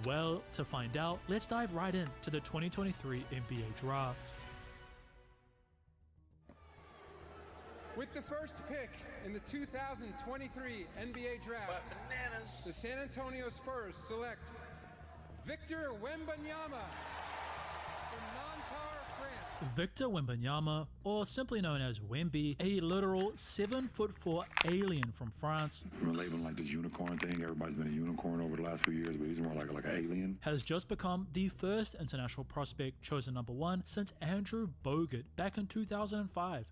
Well, to find out, let's dive right into the 2023 NBA Draft. With the first pick in the 2023 NBA Draft, the San Antonio Spurs select Victor Wembanyama from Nanterre, France. Victor Wembanyama, or simply known as Wemby, a literal 7'4" alien from France, We're labeling like this unicorn thing. Everybody's been a unicorn over the last few years, but he's more like an alien. has just become the first international prospect chosen number 1 since Andrew Bogut back in 2005.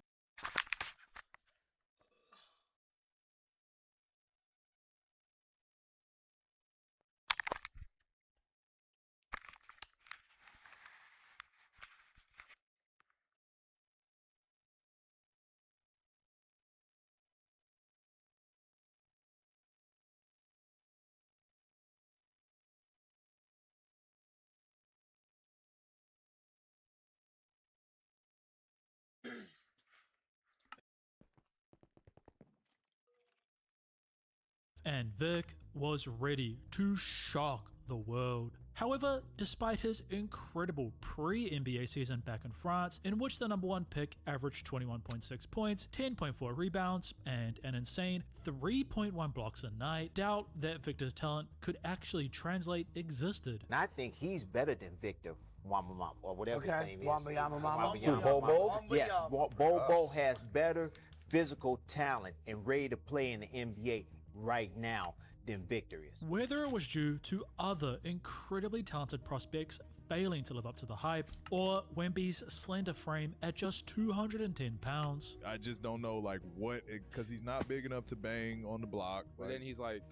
And Vic was ready to shock the world. However, despite his incredible pre-NBA season back in France, in which the number 1 pick averaged 21.6 points, 10.4 rebounds, and an insane 3.1 blocks a night, doubt that Victor's talent could actually translate existed. And I think he's better than Victor Wembanyama, or whatever his name is. Wembanyama. Bobo? Yes, Bobo has better physical talent and ready to play in the NBA right now than Victor is. Whether it was due to other incredibly talented prospects failing to live up to the hype, or Wemby's slender frame at just 210 pounds. I just don't know, like, what, because he's not big enough to bang on the block. But then he's like,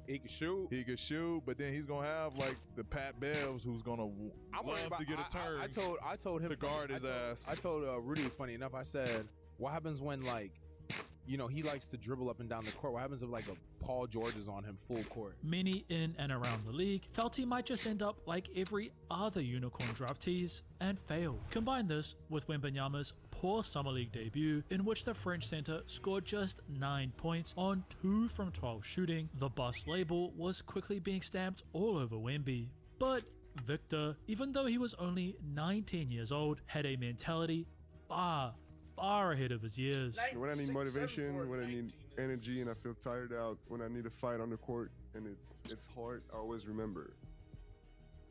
he can shoot. He could shoot, but then he's gonna have like the Pat Bevs, who's gonna love to get a turn. I told him to guard his ass. I told Rudy, funny enough, I said, what happens when, like, you know, he likes to dribble up and down the court? What happens if like a Paul George is on him full court? Many in and around the league felt he might just end up like every other unicorn draftees and fail. Combine this with Wembanyama's poor summer league debut, in which the French center scored just 9 points on 2 from 12 shooting, the bust label was quickly being stamped all over Wemby. But Victor, even though he was only 19 years old, had a mentality far ahead of his years. When I need motivation, when I need energy and I feel tired out, when I need to fight on the court and it's hard, I always remember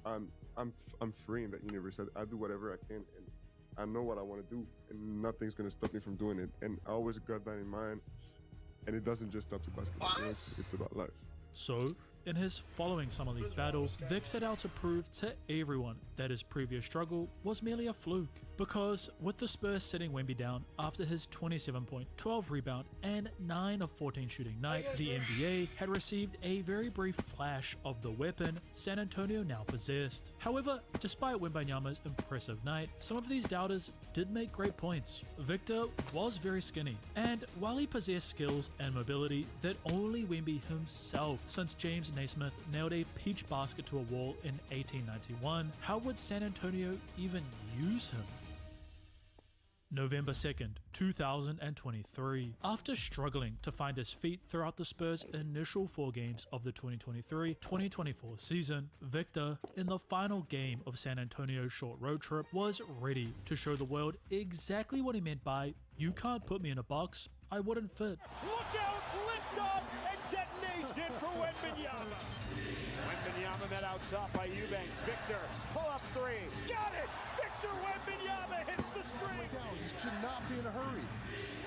I'm free in that universe. I do whatever I can and I know what I want to do and nothing's gonna stop me from doing it. And I always got that in mind. And it doesn't just stop to basketball. It's about life. So, in his following summer league battle, Vic set out to prove to everyone that his previous struggle was merely a fluke. Because with the Spurs sitting Wemby down after his 27-point, 12 rebound, and 9 of 14 shooting night, the NBA had received a very brief flash of the weapon San Antonio now possessed. However, despite Wembanyama's impressive night, some of these doubters did make great points. Victor was very skinny, and while he possessed skills and mobility that only Wemby himself, since James Naismith nailed a peach basket to a wall in 1891, how would San Antonio even use him? November 2nd, 2023. After struggling to find his feet throughout the Spurs' initial 4 games of the 2023-2024 season, Victor, in the final game of San Antonio's short road trip, was ready to show the world exactly what he meant by, "You can't put me in a box, I wouldn't fit." Look out, lift off, and detonation for Wembanyama. Wembanyama met out top by Eubanks. Victor, pull up 3. Got it! Victor Wembanyama hits the strings. You should not be in a hurry.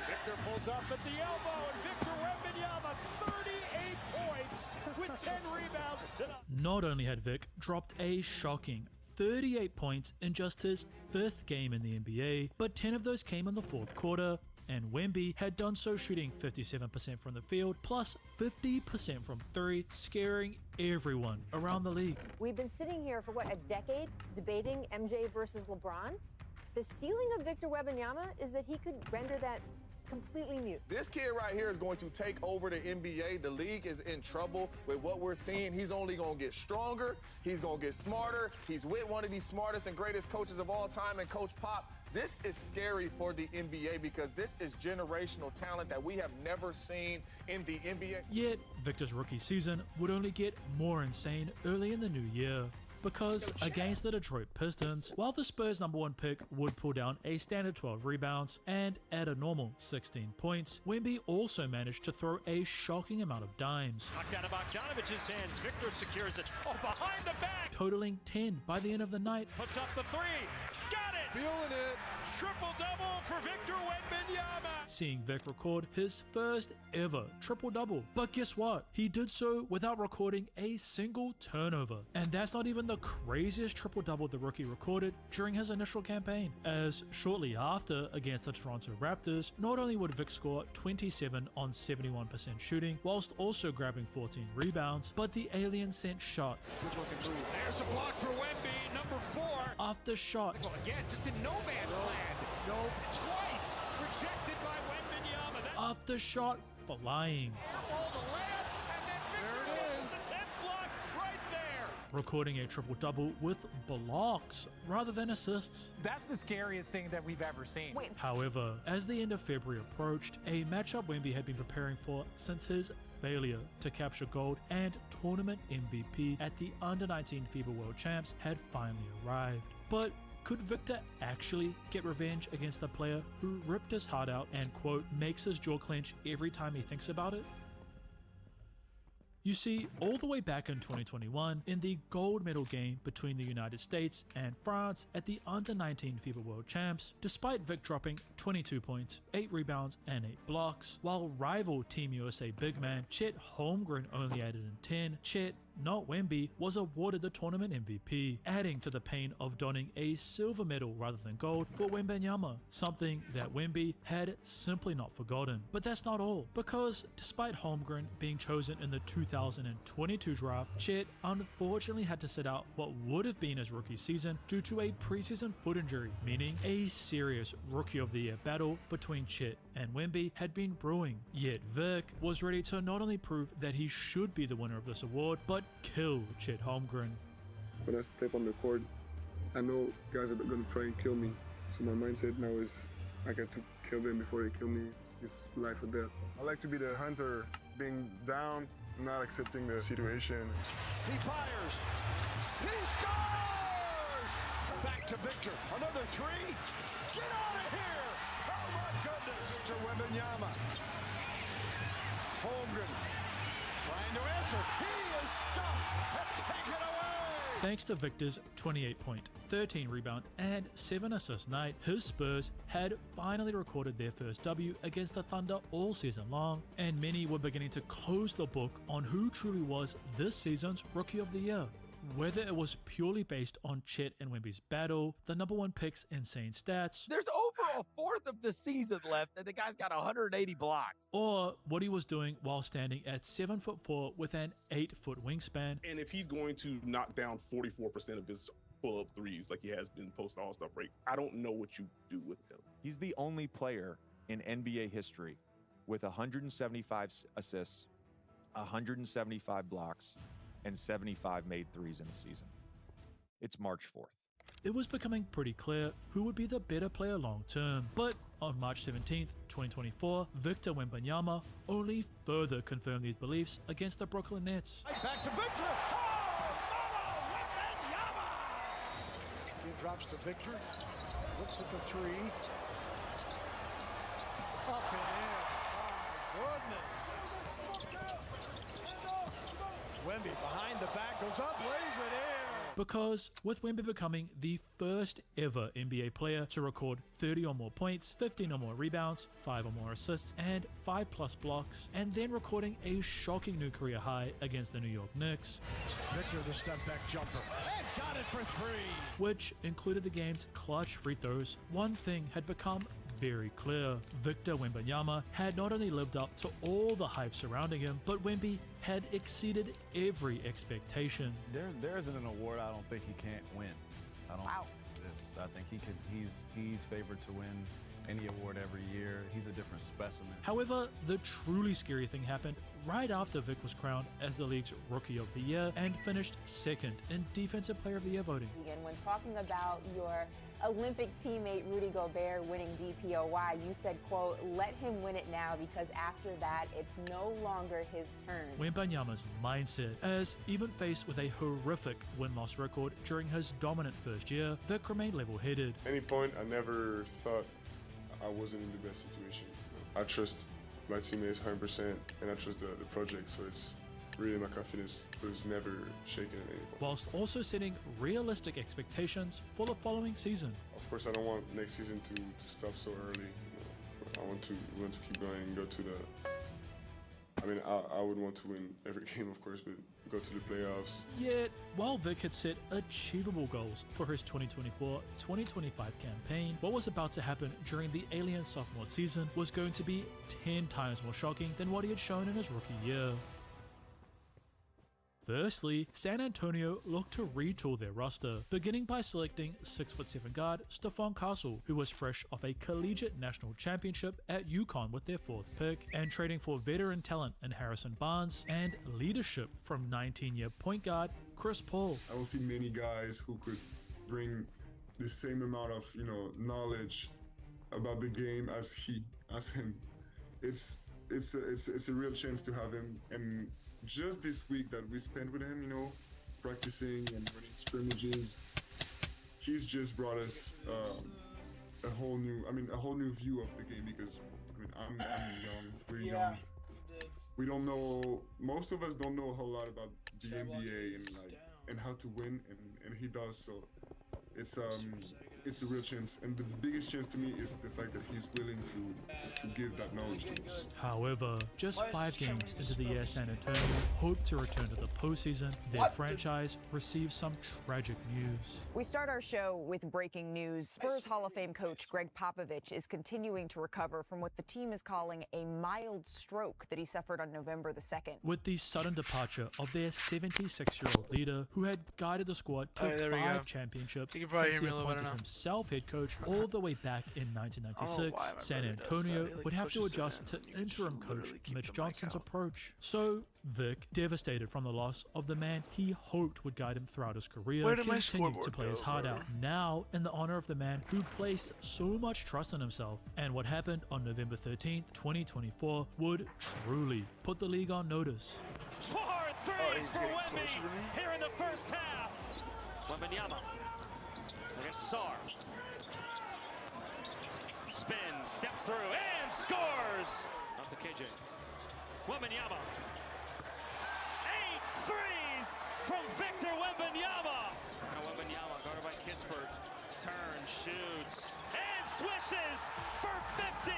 Victor pulls up at the elbow, and Victor Wembanyama, 38 points with 10 rebounds tonight. Not only had Vic dropped a shocking 38 points in just his 5th game in the NBA, but 10 of those came in the 4th quarter, and Wemby had done so shooting 57% from the field plus 50% from 3, scaring everyone around the league. We've been sitting here for what, a decade debating MJ versus LeBron? The ceiling of Victor Wembanyama is that he could render that completely mute. This kid right here is going to take over the NBA. The league is in trouble with what we're seeing. He's only going to get stronger. He's going to get smarter. He's with one of the smartest and greatest coaches of all time, and Coach Pop. This is scary for the NBA because this is generational talent that we have never seen in the NBA. Yet, Victor's rookie season would only get more insane early in the new year. Because against the Detroit Pistons, while the Spurs' #1 pick would pull down a standard 12 rebounds and add a normal 16 points, Wemby also managed to throw a shocking amount of dimes. Knocked out of Bogdanovic's hands. Victor secures it. Oh, behind the back. Totaling 10 by the end of the night. Puts up the three. Got it. Feeling it. Triple-double for Victor Wembanyama. Seeing Vic record his first ever triple-double. But guess what? He did so without recording a single turnover. And that's not even the craziest triple-double the rookie recorded during his initial campaign, as shortly after against the Toronto Raptors, not only would Vic score 27 on 71% shooting, whilst also grabbing 14 rebounds, but the alien sent shot. Good looking move. There's a block for Wemby, number 4. After shot. Well, again, just in no man's land. Nope. Twice rejected by Wembanyama. After shot flying. Recording a triple-double with blocks rather than assists. That's the scariest thing that we've ever seen. Wait. However, as the end of February approached, a matchup Wemby had been preparing for since his failure to capture gold and tournament MVP at the Under-19 FIBA World Champs had finally arrived. But could Victor actually get revenge against the player who ripped his heart out and, quote, makes his jaw clench every time he thinks about it? You see, all the way back in 2021, in the gold medal game between the United States and France at the Under-19 FIBA World Champs, despite Vic dropping 22 points, 8 rebounds and 8 blocks, while rival Team USA big man Chet Holmgren only added in 10, Chet, not Wemby, was awarded the tournament MVP, adding to the pain of donning a silver medal rather than gold for Wembanyama, something that Wemby had simply not forgotten. But that's not all, because despite Holmgren being chosen in the 2022 draft, Chet unfortunately had to sit out what would have been his rookie season due to a preseason foot injury, meaning a serious Rookie of the Year battle between Chet and Wemby had been brewing. Yet Vic was ready to not only prove that he should be the winner of this award, but kill Chet Holmgren. When I step on the court, I know guys are going to try and kill me. So my mindset now is I got to kill them before they kill me. It's life or death. I like to be the hunter, being down, not accepting the situation. He fires. He scores! Back to Victor. Another three. Get out of here! Oh my goodness! To Wembanyama. Holmgren trying to answer. He is stuffed and taken away! Thanks to Victor's 28-point, 13 rebound, and 7 assist night, his Spurs had finally recorded their first W against the Thunder all season long, and many were beginning to close the book on who truly was this season's Rookie of the Year. Whether it was purely based on Chet and Wemby's battle, the #1 pick's insane stats, there's over a fourth of the season left and the guy's got 180 blocks. or what he was doing while standing at 7'4" with an 8-foot wingspan. And if he's going to knock down 44% of his pull-up threes like he has been post All-Star break, I don't know what you do with him. He's the only player in NBA history with 175 assists, 175 blocks, and 75 made threes in a season. It's March 4th. It was becoming pretty clear who would be the better player long term, but on March 17th, 2024, Victor Wembanyama only further confirmed these beliefs against the Brooklyn Nets. Back to Victor. Oh, Wembanyama! He drops to Victor. Looks at the three. Up and in. My goodness. Wemby behind the back, goes up, lays it in. Because with Wemby becoming the first ever NBA player to record 30 or more points, 15 or more rebounds, 5 or more assists, and 5+ blocks, and then recording a shocking new career high against the New York Knicks, Victor, the step back jumper, and got it for 3. which included the game's clutch free throws, one thing had become very clear. Victor Wembanyama had not only lived up to all the hype surrounding him, but Wemby had exceeded every expectation. There isn't an award I don't think he can't win. I don't think exists. I think he could. He's favored to win any award every year. He's a different specimen. However, the truly scary thing happened right after Vic was crowned as the league's Rookie of the Year and finished second in Defensive Player of the Year voting. And when talking about your Olympic teammate Rudy Gobert winning DPOY, you said, quote, "Let him win it now because after that, it's no longer his turn." Wembanyama's mindset, as even faced with a horrific win-loss record during his dominant first year, Vic remained level-headed. At any point, I never thought I wasn't in the best situation. I trust my teammates 100%, and I trust the project, so it's really my confidence was never shaken at any point. Whilst also setting realistic expectations for the following season. Of course, I don't want next season to stop so early. I want to keep going and go to the. I mean, I would want to win every game, of course, but go to the playoffs. Yet, while Vic had set achievable goals for his 2024-2025 campaign, what was about to happen during the Alien sophomore season was going to be 10 times more shocking than what he had shown in his rookie year. Firstly, San Antonio looked to retool their roster, beginning by selecting 6'7" guard Stephon Castle, who was fresh off a collegiate national championship at UConn with their 4th pick, and trading for veteran talent in Harrison Barnes and leadership from 19-year point guard Chris Paul. I don't see many guys who could bring the same amount of, knowledge about the game as him. It's a real chance to have him, and just this week that we spent with him, practicing and running scrimmages, he's just brought us a whole new view of the game, because I'm young, we're young. We don't know, most of us don't know a whole lot about the NBA and how to win, and he does. So it's a real chance, and the biggest chance to me is the fact that he's willing to give that knowledge to us. However, just 5 games into the year San Antonio hoped to return to the postseason, their franchise received some tragic news. We start our show with breaking news. Spurs Hall of Fame coach Greg Popovich is continuing to recover from what the team is calling a mild stroke that he suffered on November the 2nd. With the sudden departure of their 76-year-old leader, who had guided the squad to 5 championships since he appointed himself head coach all the way back in 1996, San Antonio would have to adjust to interim coach Mitch Johnson's approach. So Vic, devastated from the loss of the man he hoped would guide him throughout his career, continued to play his heart out, now in the honor of the man who placed so much trust in himself. And what happened on November 13th, 2024 would truly put the league on notice. 4 threes for Wemby here in the first half. Wembanyama against Sarr. Spins, steps through, and scores! Out to KJ. Wembanyama. 8 threes from Victor Wembanyama. Now Wembanyama, guarded by Kispert. Turns, shoots, and swishes for 50.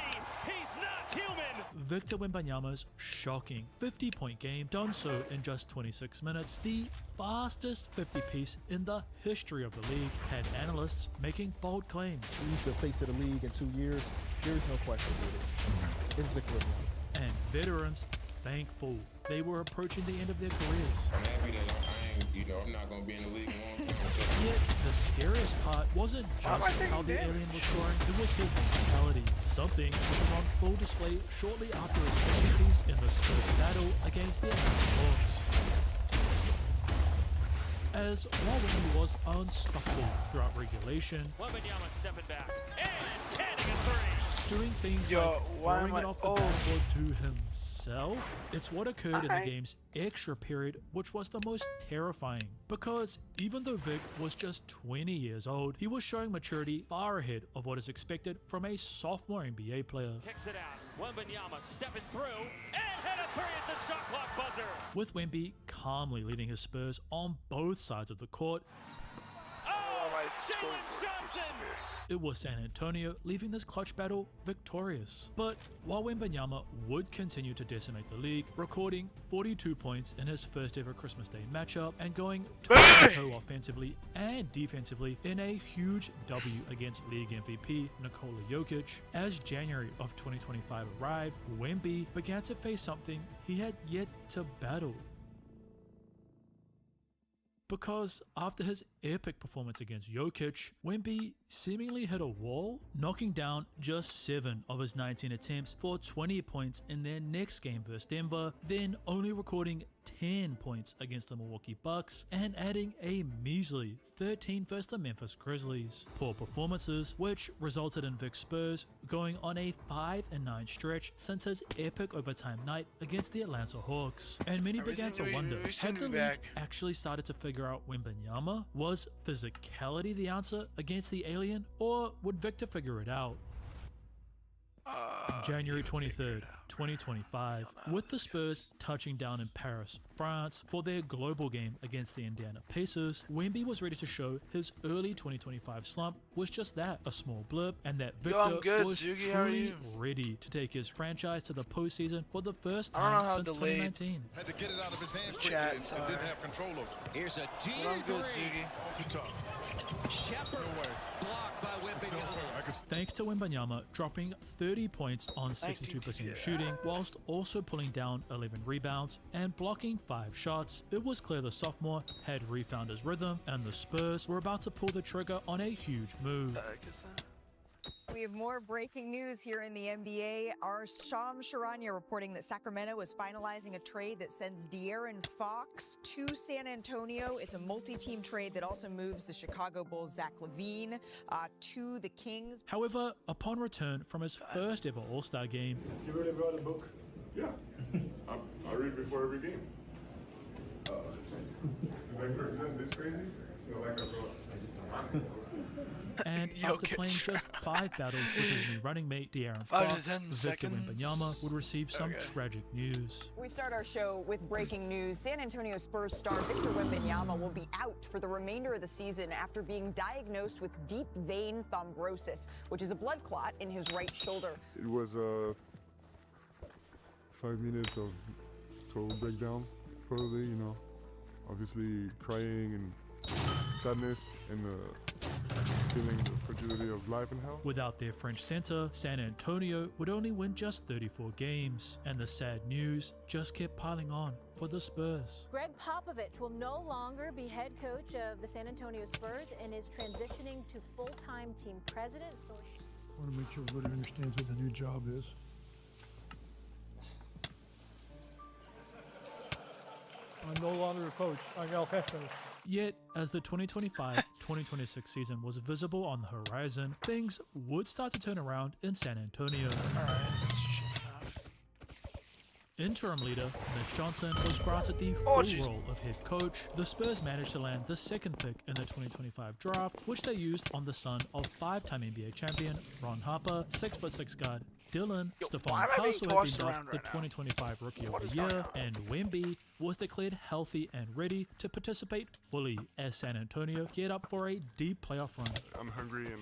He's not human. Victor Wembanyama's shocking 50-point game, done so in just 26 minutes, the fastest 50-piece in the history of the league, had analysts making bold claims. He's the face of the league in 2 years. There is no question with it. It's Victor Wembanyama. And veterans thankful they were approaching the end of their careers. I'm happy that I'm not going to be in the league a long time. Yet the scariest part wasn't just how the alien was scoring, it was his mentality. Something which was on full display shortly after his 50-piece in the Spurs battle against the Atlanta Hawks. As while Wemby was unstoppable throughout regulation, Wembanyama stepping back and hitting a 3. Doing things like throwing it off the backboard to himself, it's what occurred in the game's extra period which was the most terrifying. Because even though Vic was just 20 years old, he was showing maturity far ahead of what is expected from a sophomore NBA player. Kicks it out. Wembanyama stepping through and hit a 3 at the shot clock buzzer. With Wemby calmly leading his Spurs on both sides of the court, Jalen Johnson! It was San Antonio leaving this clutch battle victorious. But while Wembanyama would continue to decimate the league, recording 42 points in his first ever Christmas Day matchup and going toe-to-toe offensively and defensively in a huge W against league MVP Nikola Jokic, as January of 2025 arrived, Wemby began to face something he had yet to battle. Because after his epic performance against Jokic, Wemby seemingly hit a wall, knocking down just 7 of his 19 attempts for 20 points in their next game versus Denver, then only recording 10 points against the Milwaukee Bucks and adding a measly 13 versus the Memphis Grizzlies. Poor performances, which resulted in Vic's Spurs going on a 5-9 stretch since his epic overtime night against the Atlanta Hawks. And many began to wonder, had the league actually started to figure out Wembanyama? Was physicality the answer against the alien, or would Victor figure it out? January 23rd, 2025, with the Spurs touching down in Paris, France for their global game against the Indiana Pacers, Wemby was ready to show his early 2025 slump was just that, a small blip, and that Victor was truly ready to take his franchise to the postseason for the first time since 2019. Had to get it out of his hands quickly and didn't have control over it. Here's a deep three. Shepard blocked by Wembanyama. Thanks to Wembanyama dropping 30 points on 62% shooting, whilst also pulling down 11 rebounds and blocking 5 shots, it was clear the sophomore had refound his rhythm and the Spurs were about to pull the trigger on a huge move. We have more breaking news here in the NBA. Our Shams Charania reporting that Sacramento is finalizing a trade that sends De'Aaron Fox to San Antonio. It's a multi-team trade that also moves the Chicago Bulls' Zach LaVine to the Kings. However, upon return from his first ever All-Star game, you really wrote a book? Yeah, I read before every game. Did I represent this crazy? So like I wrote. And after playing just 5 battles with his new running mate De'Aaron Fox, Victor Wembanyama would receive some tragic news. We start our show with breaking news. San Antonio Spurs star Victor Wembanyama will be out for the remainder of the season after being diagnosed with deep vein thrombosis, which is a blood clot in his right shoulder. It was 5 minutes of total breakdown, probably, you know, obviously crying and sadness and feeling the fragility of life and health. Without their French center, San Antonio would only win just 34 games, and the sad news just kept piling on for the Spurs. Greg Popovich will no longer be head coach of the San Antonio Spurs and is transitioning to full-time team president. So I want to make sure everybody understands what the new job is. I'm no longer a coach. I'm El Jefe. Yet, as the 2025-2026 season was visible on the horizon, things would start to turn around in San Antonio. Interim leader Mitch Johnson was granted the full role of head coach. The Spurs managed to land the second pick in the 2025 draft, which they used on the son of 5-time NBA champion Ron Harper, 6'6" guard Dylan Stephon Castle had been named the 2025 Rookie of the Year, and Wemby was declared healthy and ready to participate fully as San Antonio geared up for a deep playoff run. I'm hungry and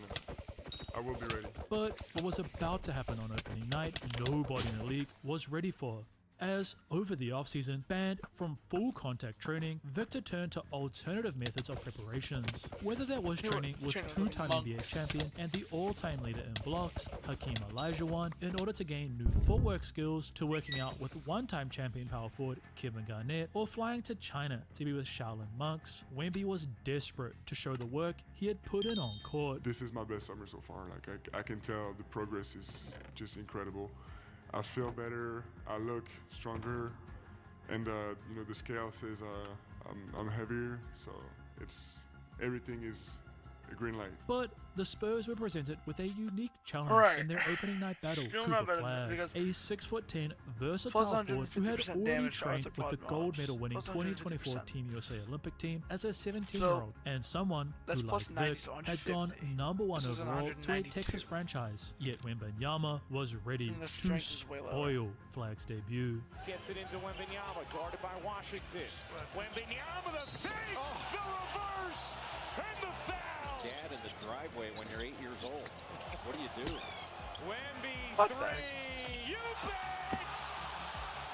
I will be ready. But what was about to happen on opening night, nobody in the league was ready for. As, over the offseason, banned from full contact training, Victor turned to alternative methods of preparations. Whether that was training with 2-time NBA champion and the all-time leader in blocks, Hakeem Olajuwon, in order to gain new footwork skills, to working out with 1-time champion power forward Kevin Garnett, or flying to China to be with Shaolin monks, Wemby was desperate to show the work he had put in on court. This is my best summer so far. Like I can tell the progress is just incredible. I feel better, I look stronger, and you know, the scale says I'm heavier, so everything is a green light. But the Spurs were presented with a unique challenge in their opening night battle. Cooper Flag, a 6'10" versatile forward who had already trained with the gold medal winning 2024 Team USA Olympic team as a 17-year-old, and someone who, like Vic, had gone #1 overall to a Texas franchise. Yet Wembanyama was ready to spoil Flag's debut. Gets it into Wembanyama, guarded by Washington. Wembanyama, the fake, the reverse, and the foul. Dad in the driveway when you're 8 years old. What do you do? Wemby, 3, you bet!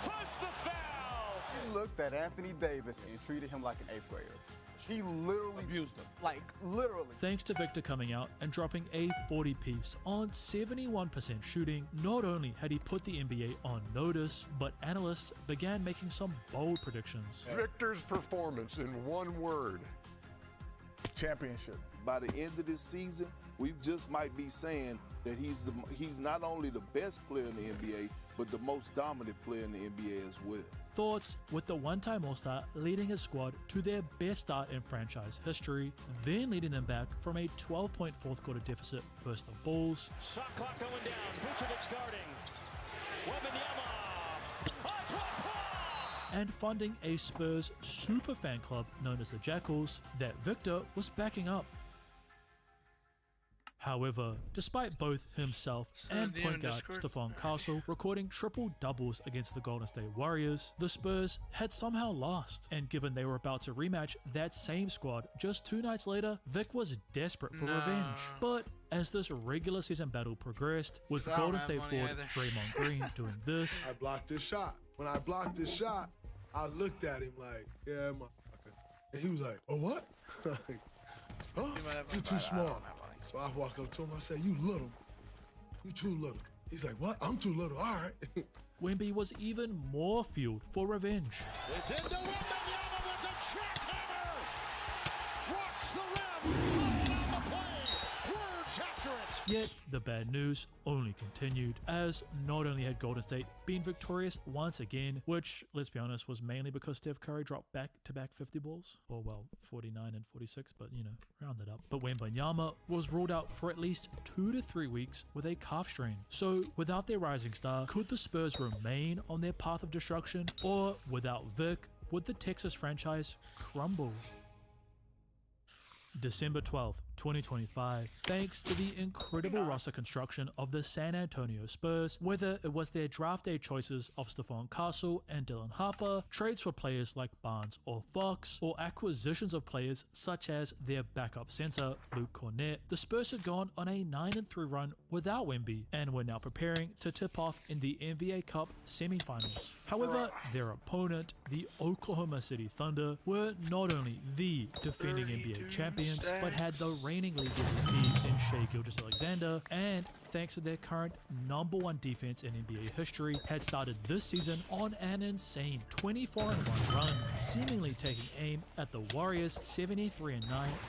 Plus the foul! He looked at Anthony Davis and treated him like an 8th grader. He literally abused him. Like, literally. Thanks to Victor coming out and dropping a 40-piece on 71% shooting, not only had he put the NBA on notice, but analysts began making some bold predictions. Victor's performance in one word. championship. By the end of this season, we just might be saying that he's not only the best player in the NBA, but the most dominant player in the NBA as well. Thoughts with the one-time All-Star leading his squad to their best start in franchise history, then leading them back from a 12-point fourth quarter deficit versus the Bulls. Shot clock going down. Vucevic guarding. And funding a Spurs super fan club known as the Jackals that Victor was backing up. However, despite both himself and point guard Stephon Castle recording triple-doubles against the Golden State Warriors, the Spurs had somehow lost, and given they were about to rematch that same squad just 2 nights later, Vic was desperate for revenge. But as this regular season battle progressed, with Golden State forward Draymond Green doing this, I blocked this shot. When I blocked this shot, I looked at him like, yeah, motherfucker. And he was like, oh, what? Like, huh? You're too small. So I walked up to him, I said, you little. You too little. He's like, what? I'm too little. All right. Wemby was even more fueled for revenge. It's into Wembanyama with a jackhammer. Rocks the rim. On the play. Words after it. Yet the bad news only continued, as not only had Golden State been victorious once again, which, let's be honest, was mainly because Steph Curry dropped back-to-back 50 balls, or well, 49 and 46, but you know, round it up. But Wembanyama was ruled out for at least 2 to 3 weeks with a calf strain. So without their rising star, could the Spurs remain on their path of destruction, or without Vic, would the Texas franchise crumble? December 12th, 2025, thanks to the incredible roster construction of the San Antonio Spurs, whether it was their draft day choices of Stephon Castle and Dylan Harper, trades for players like Barnes or Fox, or acquisitions of players such as their backup center Luke Cornett, the Spurs had gone on a 9-3 run without Wemby and were now preparing to tip off in the NBA Cup semifinals. However, their opponent, the Oklahoma City Thunder, were not only the defending NBA champions, but had the reigning league MVP in Shai Gilgeous-Alexander, and thanks to their current #1 defense in NBA history, had started this season on an insane 24-1 run, seemingly taking aim at the Warriors' 73-9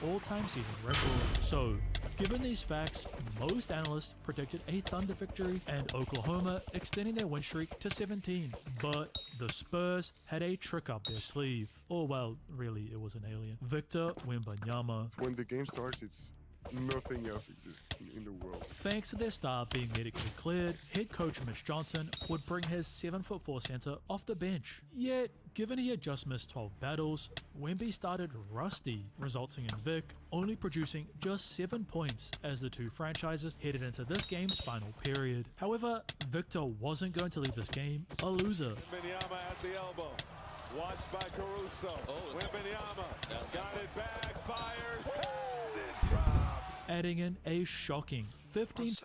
all-time season record. So, given these facts, most analysts predicted a Thunder victory and Oklahoma extending their win streak to 17. But the Spurs had a trick up their sleeve. Or well, really, it was an alien. Victor Wembanyama. When the game starts, it's nothing else exists in the world. Thanks to their star being medically cleared, head coach Mitch Johnson would bring his 7'4" center off the bench. Yet, given he had just missed 12 battles, Wemby started rusty, resulting in Vic only producing just 7 points as the two franchises headed into this game's final period. However, Victor wasn't going to leave this game a loser. Wembanyama at the elbow. Watched by Caruso. Wembanyama got it back, fires, and it drops. Adding in a shocking 15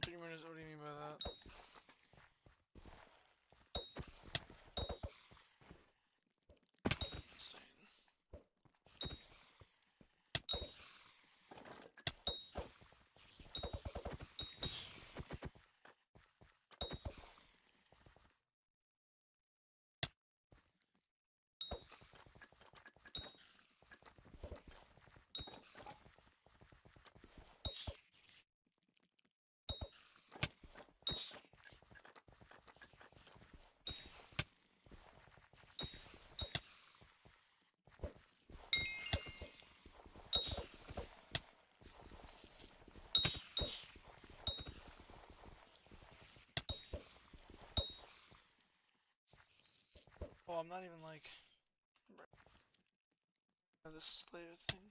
23 minutes, what do you mean by that? Oh, I'm not even like the Slater things.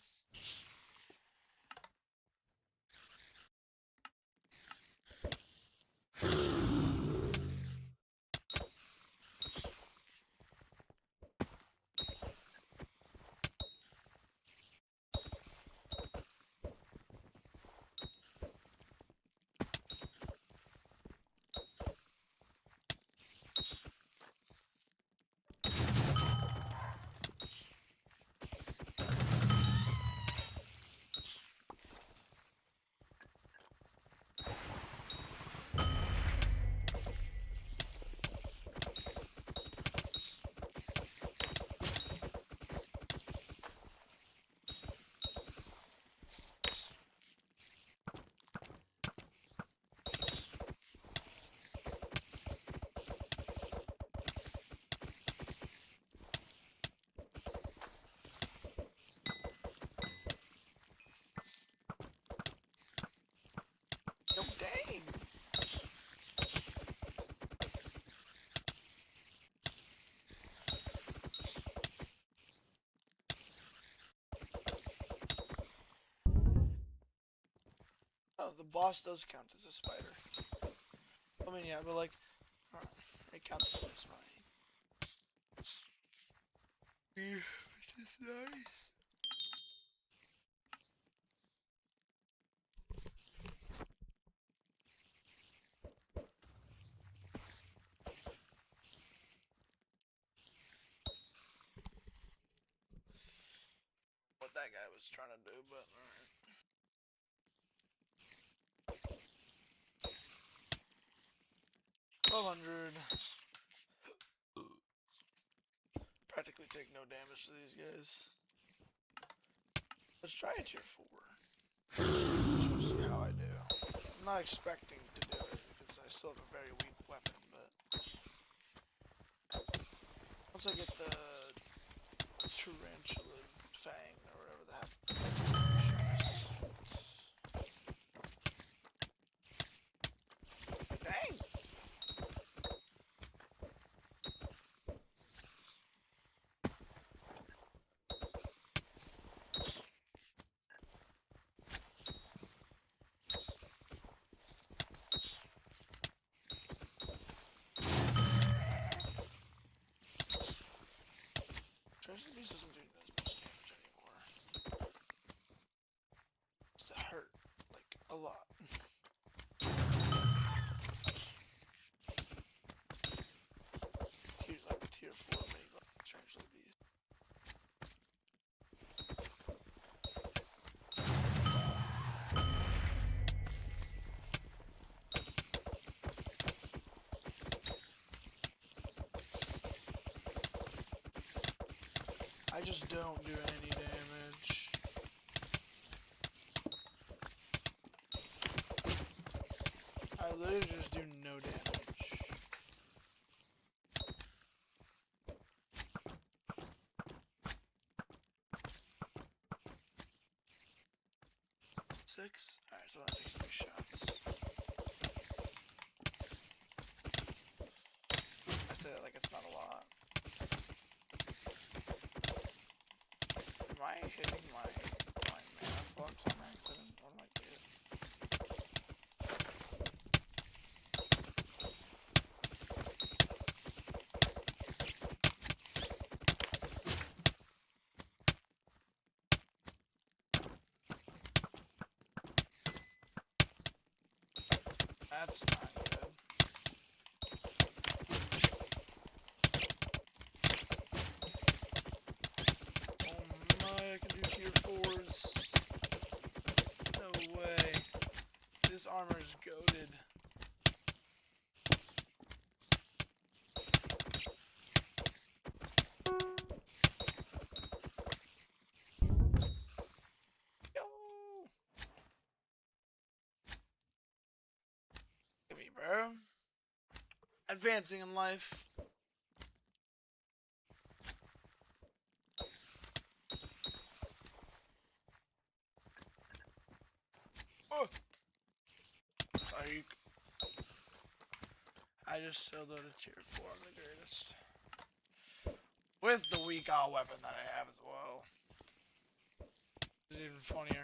Oh, dang! Oh, the boss does count as a spider. I mean, yeah, but like, it counts as a spider. Which is nice. What that guy was trying to do, but alright. Practically take no damage to these guys. Let's try a tier 4. Just want to see how I do. I'm not expecting to do it because I still have a very weak weapon, but once I get the tarantula fang or whatever the heck. Dang! Treasure Beast doesn't do as much damage anymore. It's to hurt, like, a lot. Like a tier 4 made by Treasure Beast. I just don't do any damage. I literally just do no damage. Six? Alright, so that takes 3 shots. I say that like it's not a lot. Am I hitting my mana flux on accident? What am I doing? bro. Advancing in life. Oh. Psych. I just soloed a tier 4. I'm the greatest. With the weak all weapon that I have as well. It's even funnier.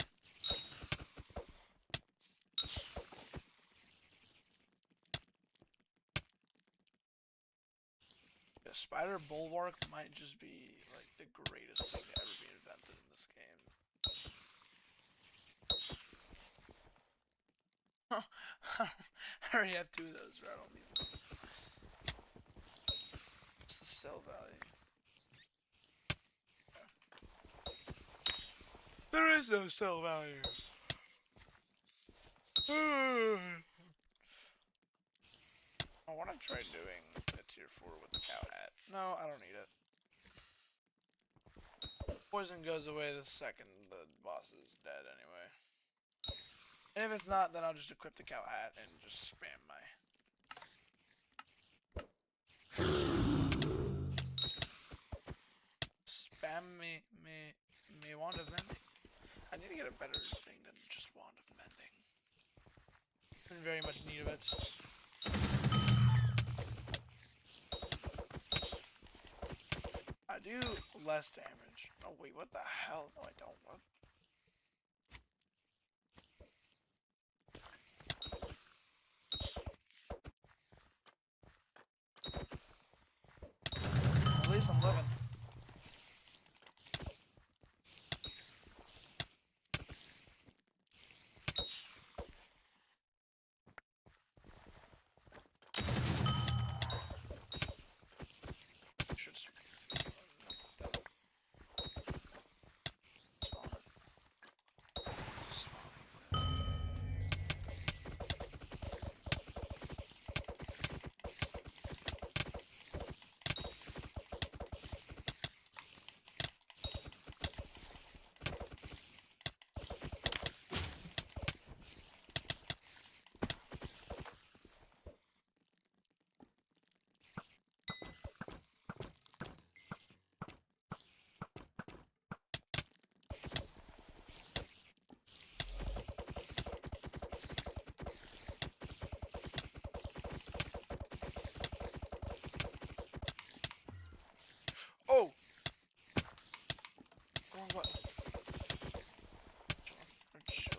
The spider bulwark might just be like the greatest thing to ever be invented in this game. I already have 2 of those, but I don't need them. What's the sell value? There is no sell value. I want to try doing a tier 4 with the cow hat. No, I don't need it. Poison goes away the second the boss is dead anyway. And if it's not, then I'll just equip the cow hat and just spam my... Spam me wand of mending. I need to get a better thing than just wand of mending. I'm in very much need of it. I do less damage. Oh wait, what the hell? No, I don't. What? At least I'm living. Oh! Wrong button. Chill.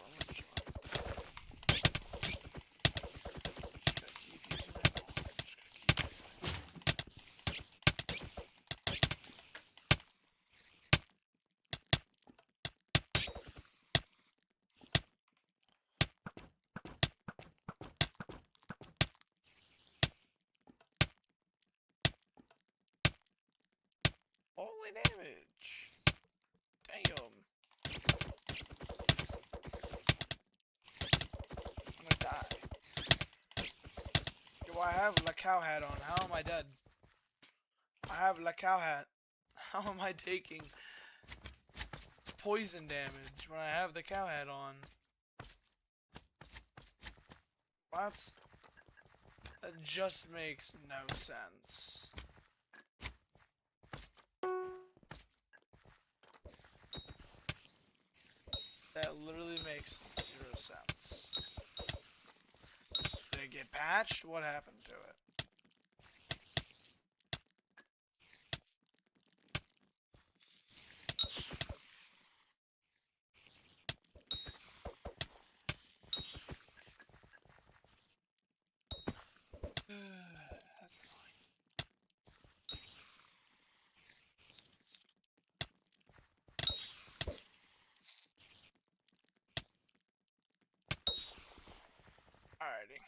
Holy damage! Damn. I'm gonna die. Do I have the cow hat on? How am I dead? I have the cow hat. How am I taking poison damage when I have the cow hat on? What? That just makes no sense. That literally makes 0 sense. Did it get patched? What happened to it? That's annoying. Alrighty.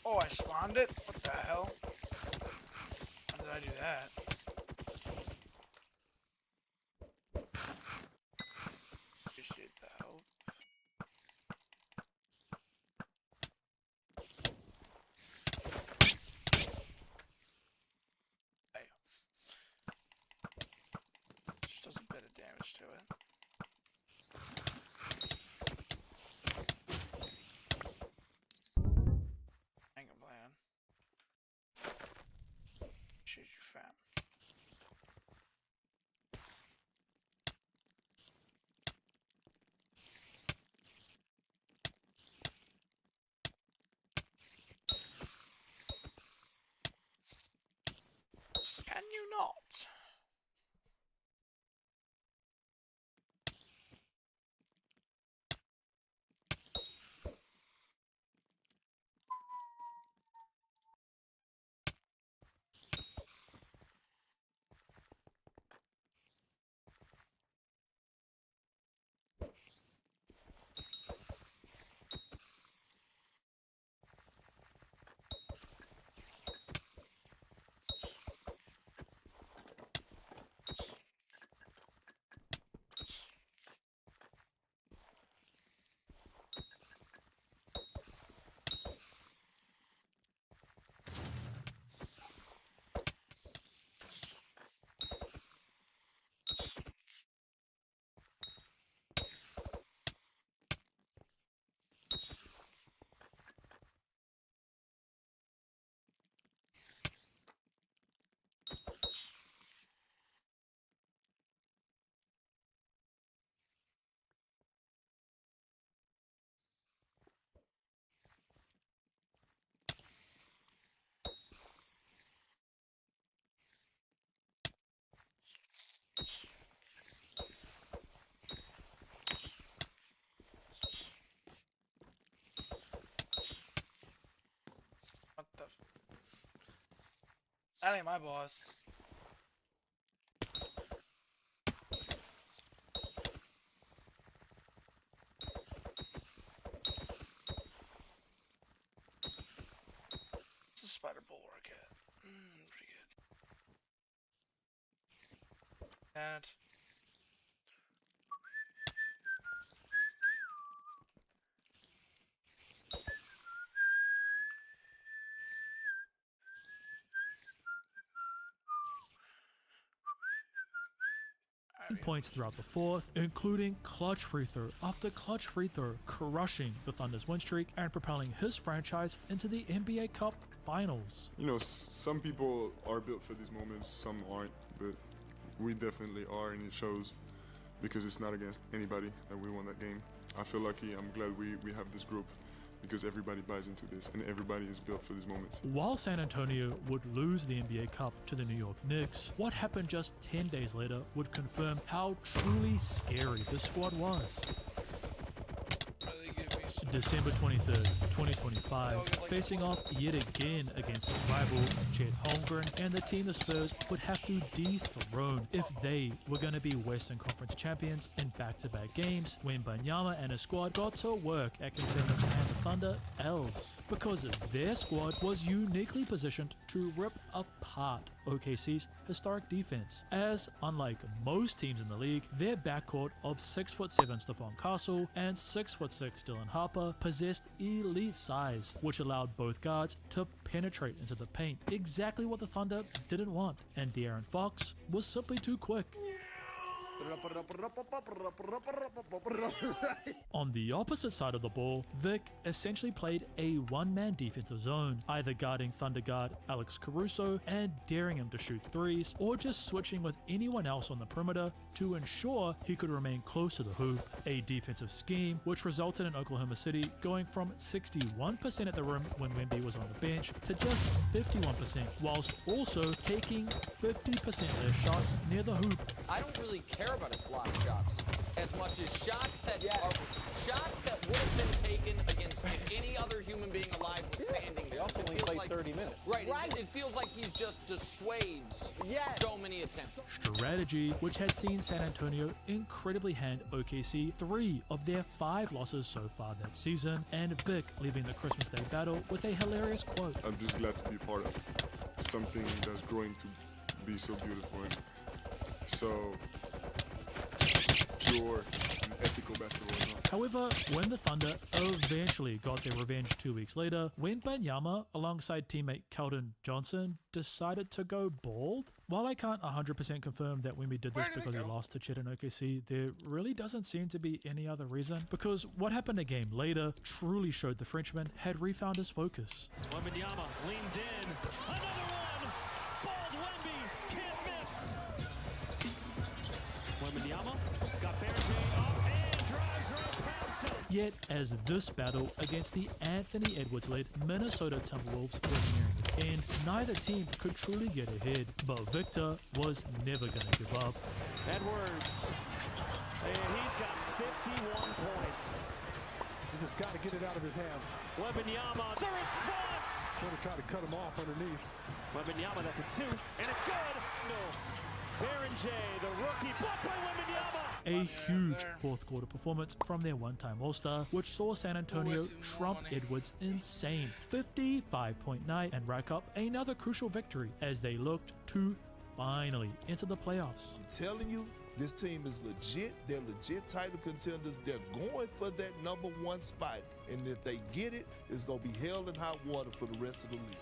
Oh, I spawned it? What the hell? How did I do that? Appreciate the help. Hey. Just does a bit of damage to it. Hang on, man. Shoot you, fam. Can you not? What the f— That ain't my boss. What's the spider bulwark at? Pretty good. That. Points throughout the fourth, including clutch free throw after clutch free throw, crushing the Thunder's win streak and propelling his franchise into the NBA Cup Finals. You know, some people are built for these moments, some aren't, but we definitely are, and it shows because it's not against anybody that we won that game. I feel lucky. I'm glad we have this group because everybody buys into this and everybody is built for these moments. While San Antonio would lose the NBA Cup to the New York Knicks, what happened just 10 days later would confirm how truly scary this squad was. December 23rd, 2025, facing off yet again against rival Chet Holmgren and the team the Spurs would have to dethrone if they were going to be Western Conference champions in back-to-back games, when Banyama and his squad got to work at contending to hand the Thunder L's, because their squad was uniquely positioned to rip apart OKC's historic defense, as unlike most teams in the league, their backcourt of 6'7" Stephon Castle and 6'6" Dylan Harper possessed elite size, which allowed both guards to penetrate into the paint, exactly what the Thunder didn't want, and De'Aaron Fox was simply too quick. On the opposite side of the ball, Vic essentially played a one-man defensive zone, either guarding Thunder guard Alex Caruso and daring him to shoot threes, or just switching with anyone else on the perimeter to ensure he could remain close to the hoop. A defensive scheme which resulted in Oklahoma City going from 61% at the rim when Wemby was on the bench to just 51%, whilst also taking 50% less shots near the hoop. I don't really care about his block shots as much as shots that are shots that would have been taken against any other human being alive was standing there. He also only played 30 minutes. Right. It feels like he's just dissuades so many attempt. Strategy, which had seen San Antonio incredibly hand OKC 3 of their 5 losses so far that season, and Vic leaving the Christmas Day battle with a hilarious quote. I'm just glad to be part of something that's growing to be so beautiful and so pure and ethical basketball. However, when the Thunder eventually got their revenge 2 weeks later, Wembanyama, alongside teammate Keldon Johnson, decided to go bald. While I can't 100% confirm that Wemby did this because he lost to Chet and OKC, there really doesn't seem to be any other reason, because what happened a game later truly showed the Frenchman had refound his focus. Wembanyama leans in. Another one! Bald Wemby can't miss! Wembanyama got Bear up and drives right past him. Yet, as this battle against the Anthony Edwards-led Minnesota Timberwolves was nearing its end, neither team could truly get ahead, but Victor was never going to give up. Edwards, and he's got 51 points. He just got to get it out of his hands. Wembanyama, the response! Going to try to cut him off underneath. Wembanyama, that's a 2, and it's good! No. Baron J, the rookie, blocked by Wembanyama! A huge fourth quarter performance from their one-time All-Star, which saw San Antonio trump Edwards insane 55.9 and rack up another crucial victory as they looked to finally enter the playoffs. I'm telling you, this team is legit. They're legit title contenders. They're going for that #1 spot. And if they get it, it's going to be hell in hot water for the rest of the league.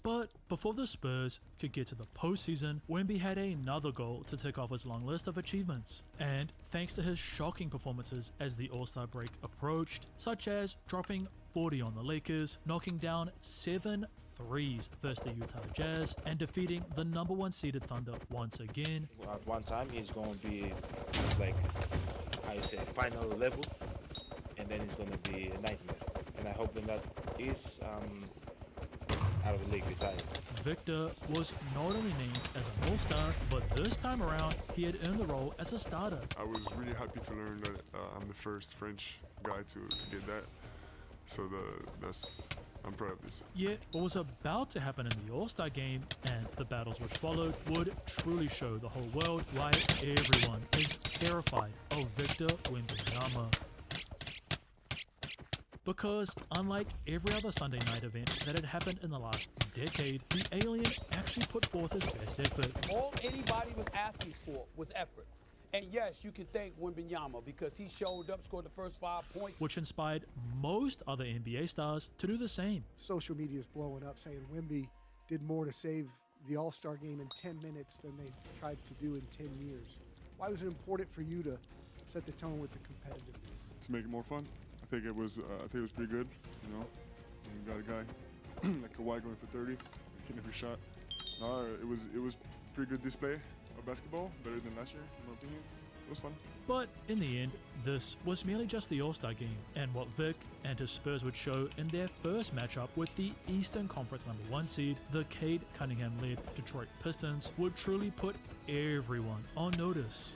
But before the Spurs could get to the postseason, Wemby had another goal to tick off his long list of achievements. And thanks to his shocking performances as the All-Star break approached, such as dropping 40 on the Lakers, knocking down 7 threes versus the Utah Jazz, and defeating the #1 seeded Thunder once again. At one time, he's going to be like, how you say, final level, and then it's going to be a nightmare. And I hope when that is out of the league retired. Victor was not only named as an All-Star, but this time around, he had earned the role as a starter. I was really happy to learn that I'm the first French guy to get that. So I'm proud of this. Yet, what was about to happen in the All-Star game and the battles which followed would truly show the whole world why everyone is terrified of Victor Wembanyama. Because unlike every other Sunday night event that had happened in the last decade, the alien actually put forth his best effort. All anybody was asking for was effort. And yes, you can thank Wembanyama because he showed up, scored the first 5 points. Which inspired most other NBA stars to do the same. Social media is blowing up saying Wemby did more to save the All-Star game in 10 minutes than they tried to do in 10 years. Why was it important for you to set the tone with the competitiveness? To make it more fun. I think it was pretty good, you know. You got a guy like Kawhi going for 30, making every shot. It was pretty good display of basketball, better than last year, in my opinion. It was fun. But in the end, this was merely just the All-Star game, and what Vic and his Spurs would show in their first matchup with the Eastern Conference #1 seed, the Cade Cunningham-led Detroit Pistons, would truly put everyone on notice.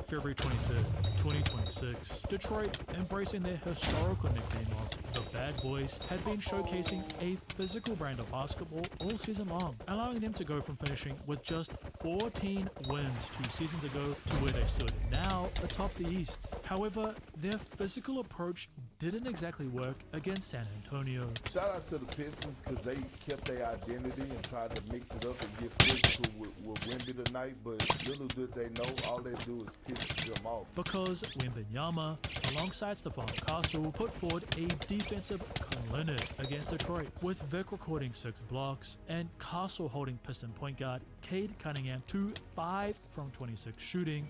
February 23rd, 2026, Detroit, embracing their historical nickname of the Bad Boys, had been showcasing a physical brand of basketball all season long, allowing them to go from finishing with just 14 wins 2 seasons ago to where they stood now atop the East. However, their physical approach didn't exactly work against San Antonio. Shout out to the Pistons because they kept their identity and tried to mix it up and get physical with Wemby tonight, but little did they know, all they do is piss them off. Because Wembanyama, alongside Stephon Castle, put forward a defensive clinic against Detroit, with Vic recording 6 blocks and Castle holding Piston point guard Cade Cunningham to 5 from 26 shooting.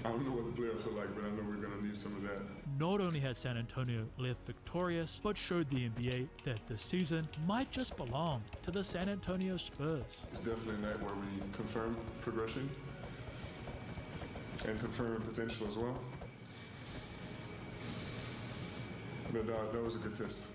I don't know what the playoffs are like, but I know we're going to need some of that. Not only had San Antonio left victorious, but showed the NBA that this season might just belong to the San Antonio Spurs. It's definitely a night where we confirm progression and confirm potential as well. But that was a good test.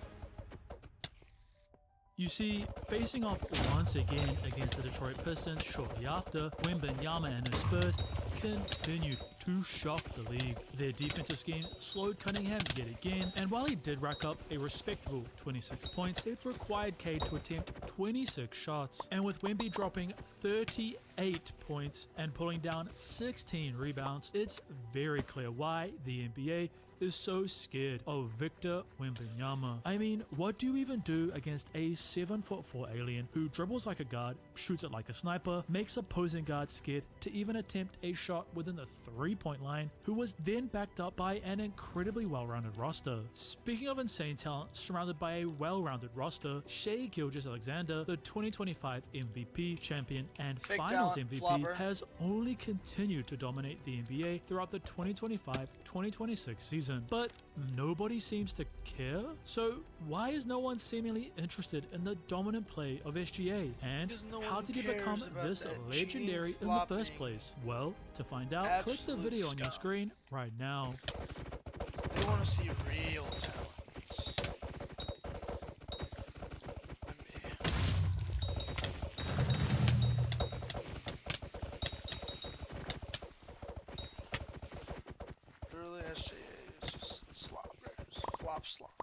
You see, facing off once again against the Detroit Pistons shortly after, Wembanyama and his Spurs continued to shock the league. Their defensive schemes slowed Cunningham yet again, and while he did rack up a respectable 26 points, it required Cade to attempt 26 shots. And with Wemby dropping 38 points and pulling down 16 rebounds, it's very clear why the NBA is so scared of Victor Wembanyama. I mean, what do you even do against a 7'4" alien who dribbles like a guard, shoots it like a sniper, makes opposing guards scared to even attempt a shot within the 3-point line, who was then backed up by an incredibly well-rounded roster? Speaking of insane talent surrounded by a well-rounded roster, Shai Gilgeous-Alexander, the 2025 MVP champion and Fake Finals talent, MVP, flopper. has only continued to dominate the NBA throughout the 2025-2026 season. But nobody seems to care. So why is no one seemingly interested in the dominant play of SGA? And Because no how one did he become cares about this that legendary cheating, in the first flopping. place? Well, to find out, click the Absolute video on your scum. screen right now. They want to see real talent. Literally, SJA is just slop, bro. Just flop slop.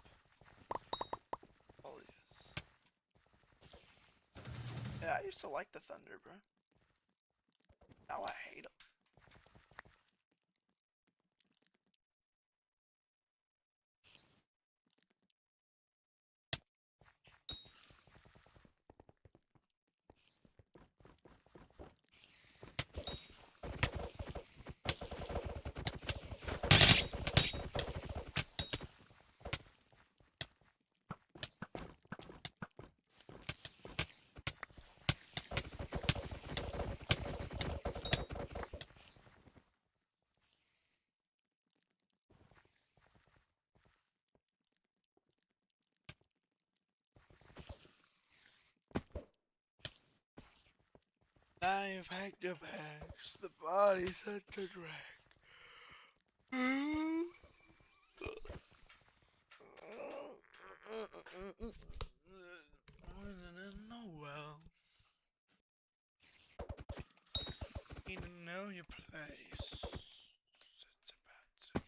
All he is. Yeah, I used to like the Thunder, bro. Now I hate them. Now you pack the bags, the body's at the drag. Noel. Need to know your place. It's about to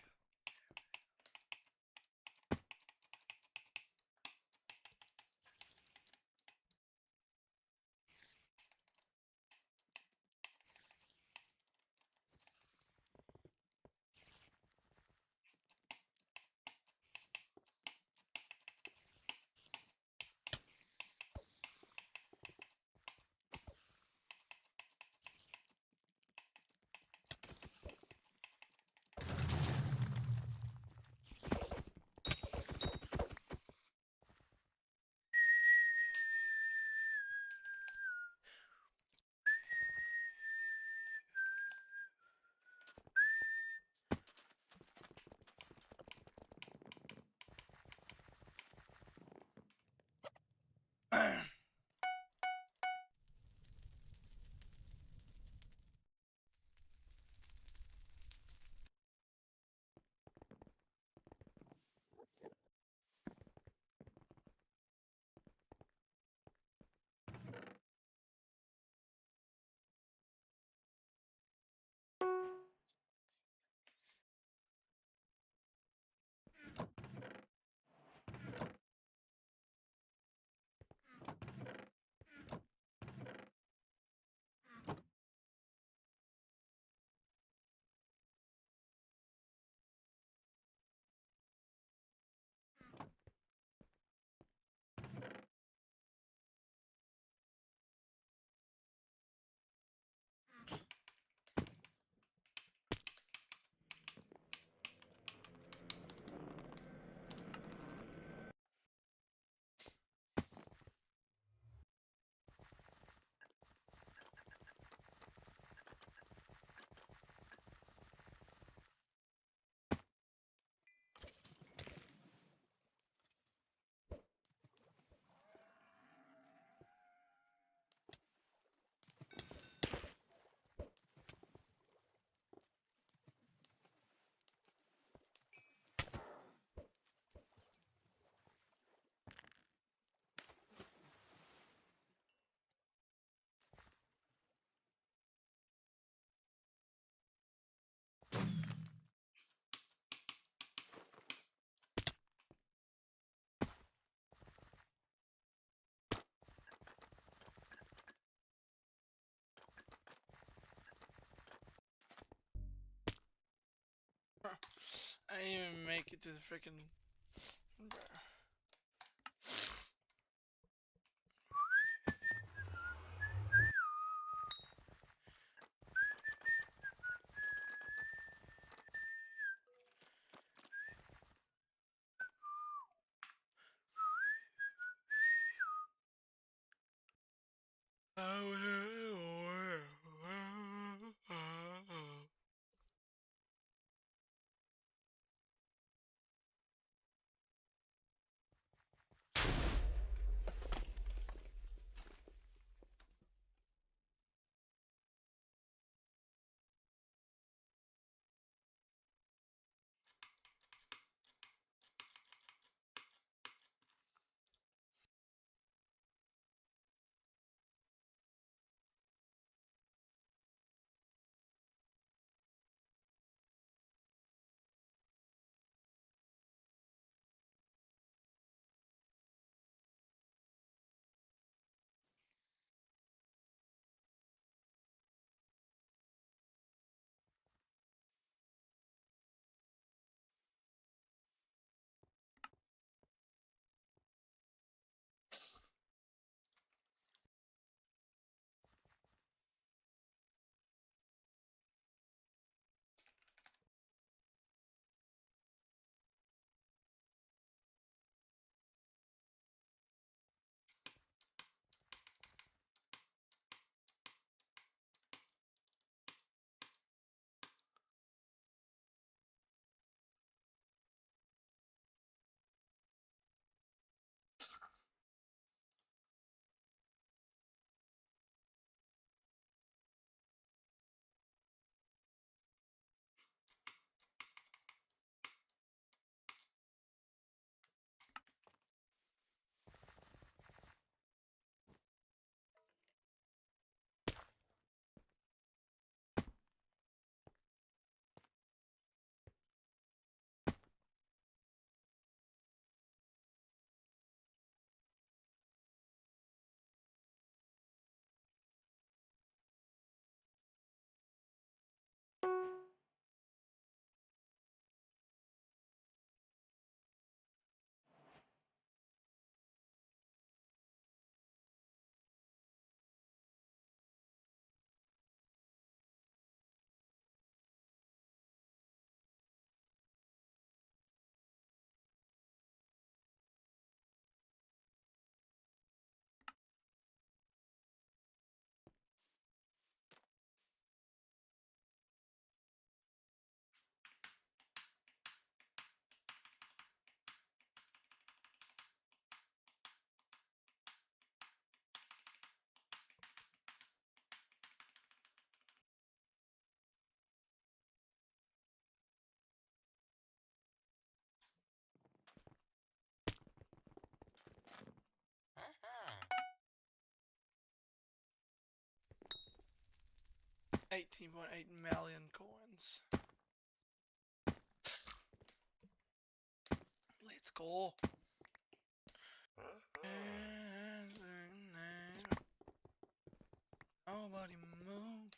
I didn't even make it to the freaking. $18.8 million coins. Let's go. Nobody move.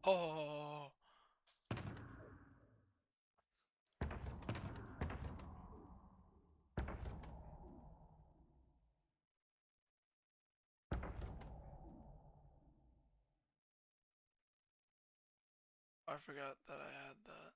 Oh. I forgot that I had that.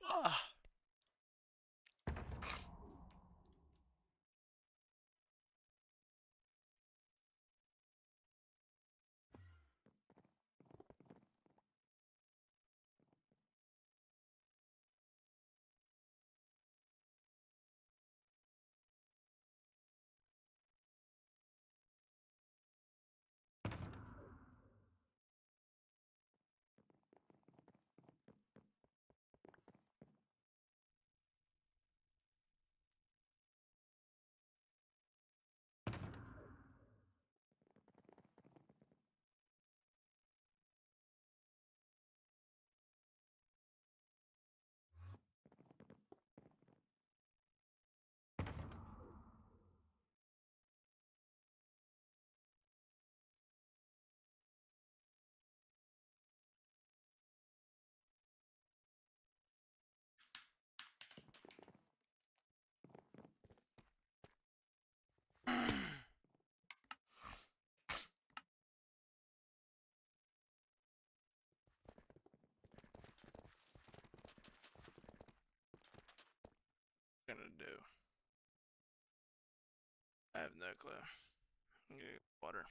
Ah. Gonna do. I have no clue. I'm gonna get water.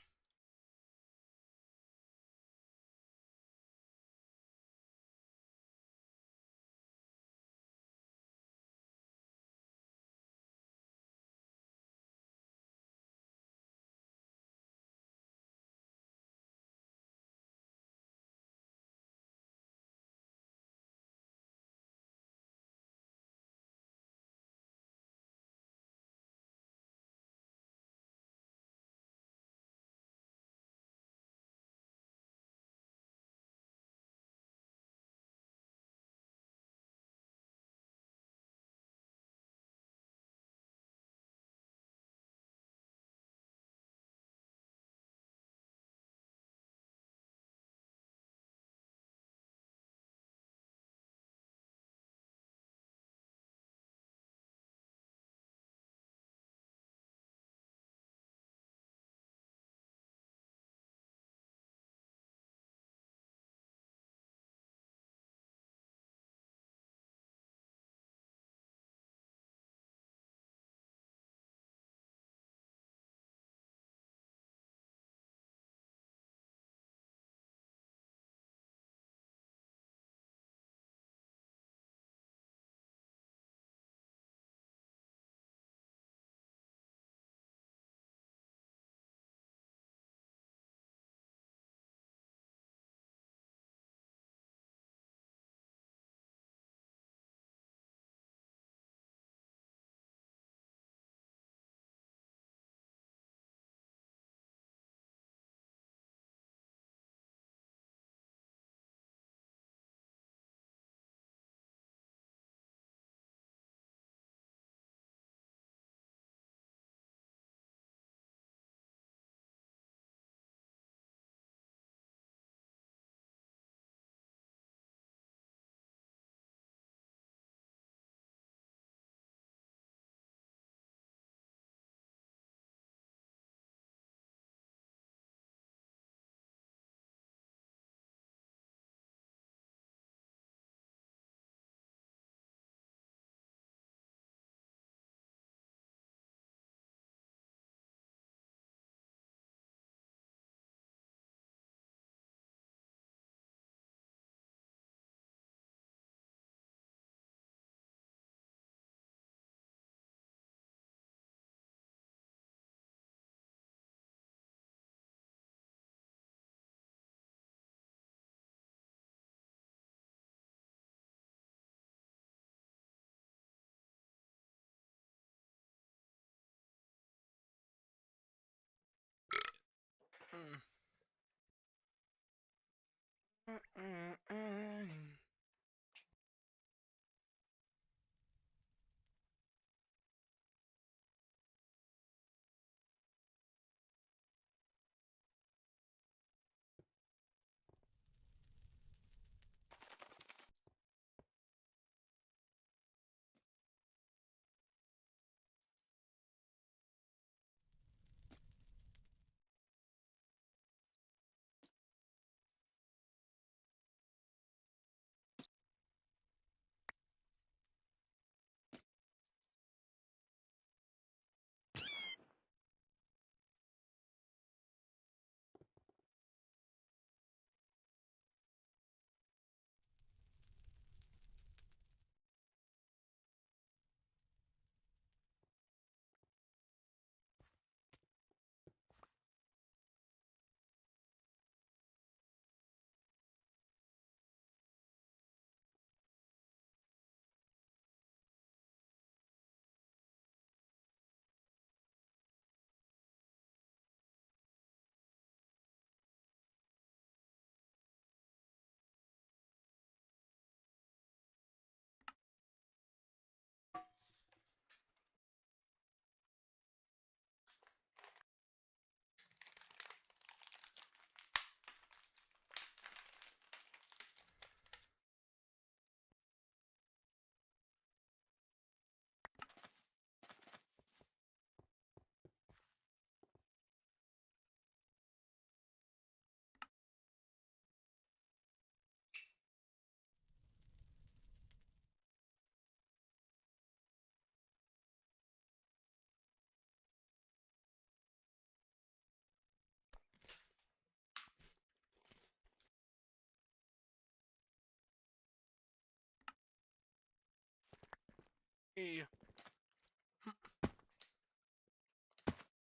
E.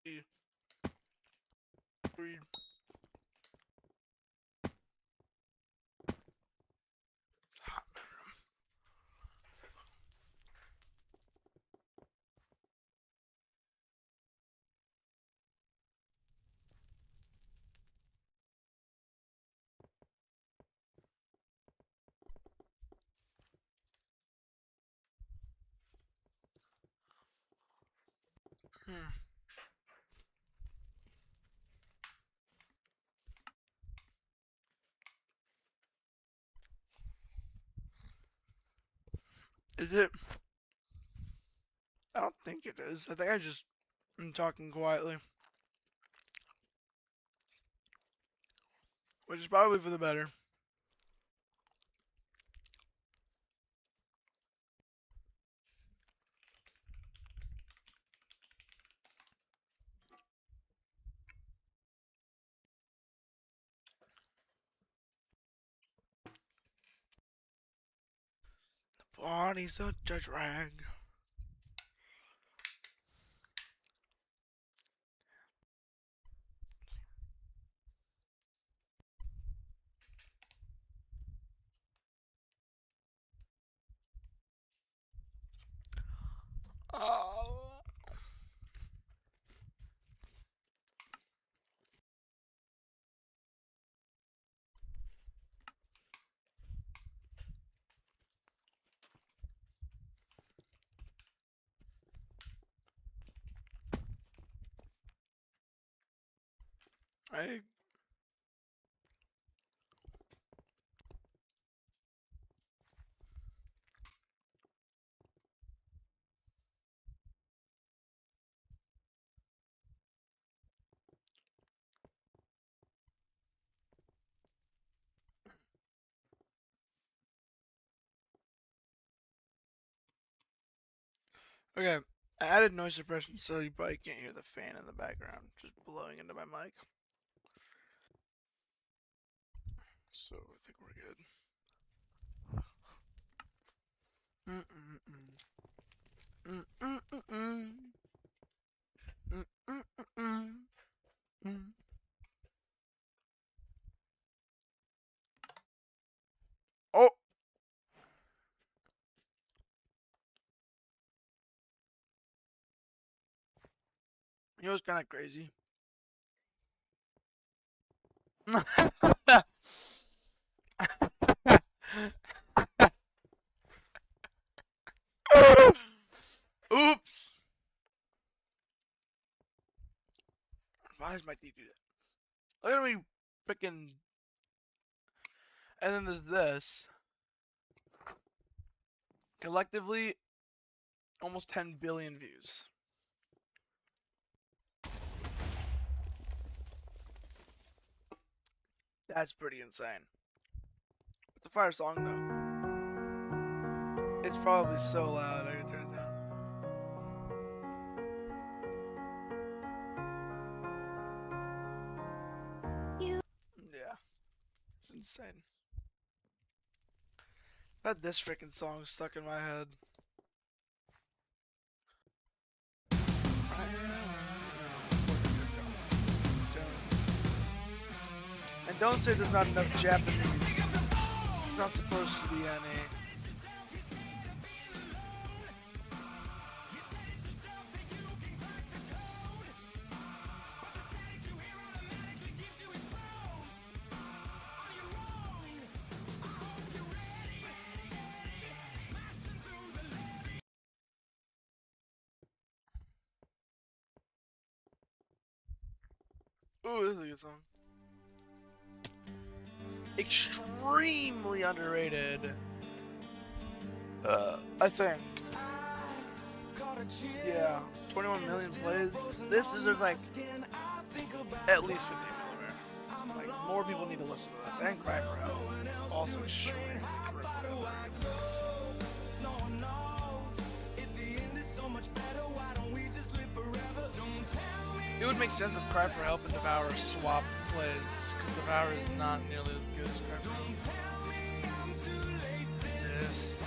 E. Read. Is it? I don't think it is. I think I just am talking quietly. Which is probably for the better. The body's such a drag. Oh. I Okay, I added noise suppression so you probably can't hear the fan in the background just blowing into my mic. So I think we're good. Oh! You know what's kind of crazy? Where's my D do that? Look at me freaking. And then there's this. Collectively, almost 10 billion views. That's pretty insane. It's a fire song though. It's probably so loud I can turn it down. Yeah. It's insane. I've had this freaking song stuck in my head. And don't say there's not enough Japanese. It's not supposed to be any. Ooh, this is a good song. Extremely underrated. I think. Yeah, 21 million plays. This is like at least 50 millimeter. Like more people need to listen to this. And Cry for Help. Also extremely critical. It would make sense if Cry for Help and Devour swap plays, because Devour is not nearly as good as Cry for Help. This,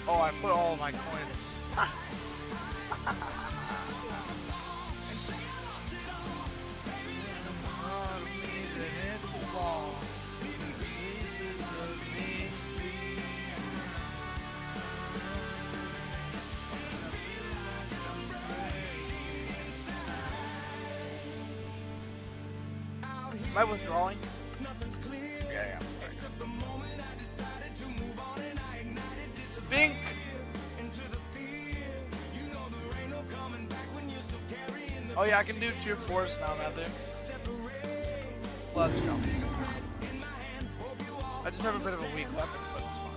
Oh, I put all of my coins. Am I withdrawing? Yeah. Bink! Oh yeah, I can do tier 4s now, Matthew. Let's go. I just have a bit of a weak weapon, but it's fine.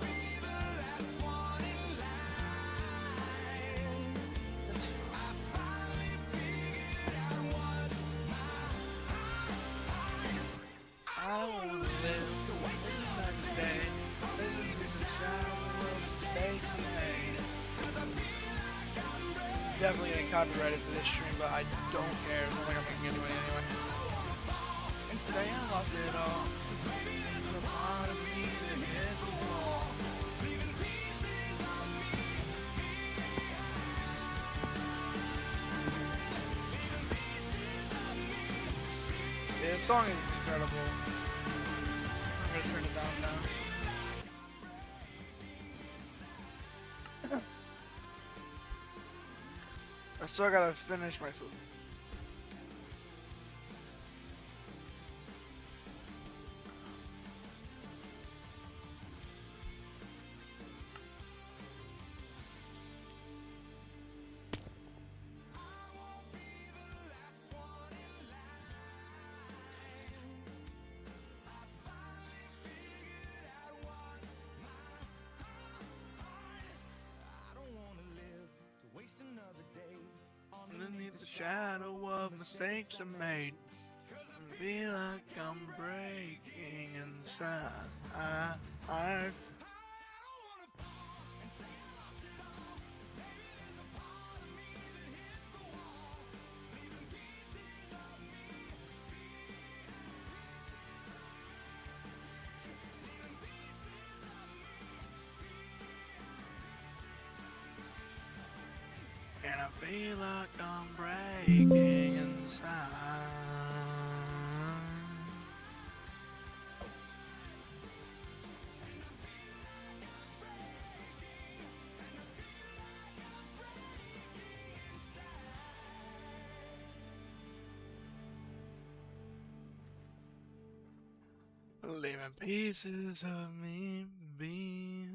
I don't want to live to waste another day. Living in the shadow of mistakes we made. Definitely getting copyrighted for this stream, but I don't care. I don't think I'm making any money anyway. And say I lost it all. There's a part of me that hit the wall. Yeah, the song is incredible. I'm gonna turn it down now. I still gotta finish my food. Underneath the shadow of mistakes I made, I feel like I'm breaking inside. And I feel like I'm breaking inside. Leaving pieces of me behind.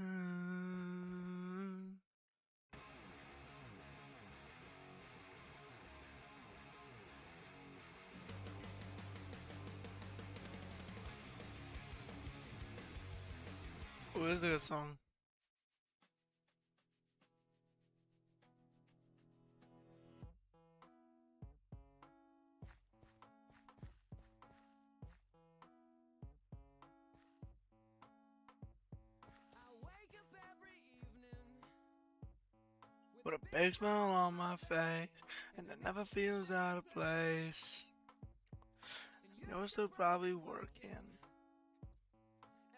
Ooh, this is a good song. With a big smile on my face, and it never feels out of place. You know, I'm still probably working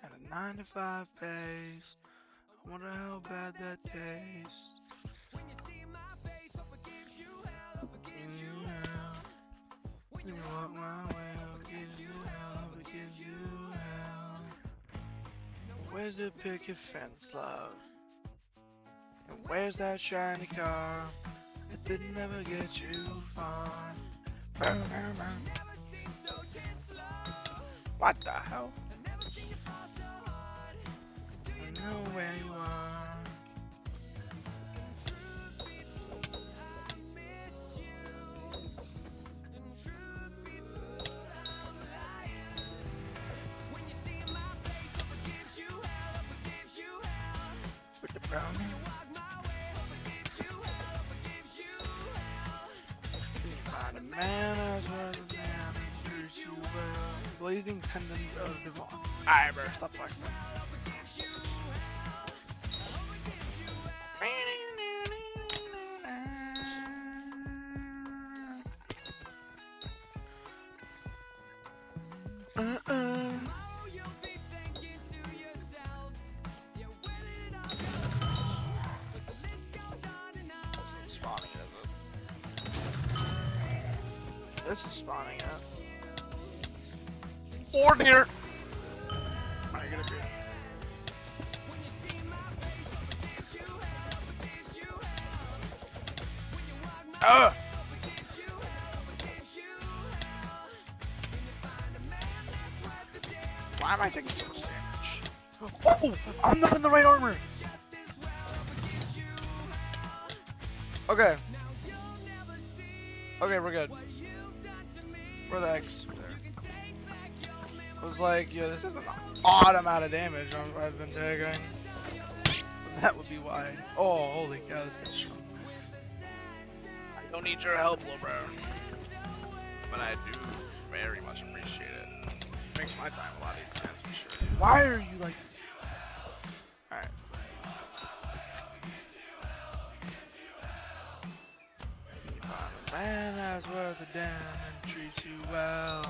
at a 9 to 5 pace. I wonder how bad that tastes. When you see my face, hope it gives you hell, hope it gives you hell. When you walk my way, hope it gives you hell, hope it gives you hell. Where's the picket fence, love? And where's that shiny car? It didn't ever get you far. What the hell? I know where you are. With the brownie. Find a man as well as a man who treats you well. Blazing tendons of divine. Alright, bro, stop flexing. This is spawning up. Or near. Alright, get up here. Why am I taking so much damage? Oh! I'm not in the right armor! Okay. Okay, we're good. Where the heck's there? I was like, yo, this is an odd amount of damage I've been taking. That would be why. Oh, holy cow, this guy's strong. I don't need your help, little bro. But I do very much appreciate it. Makes my time a lot easier, that's for sure. Why are you like this? Alright. Man that's worth a damn and treats you well.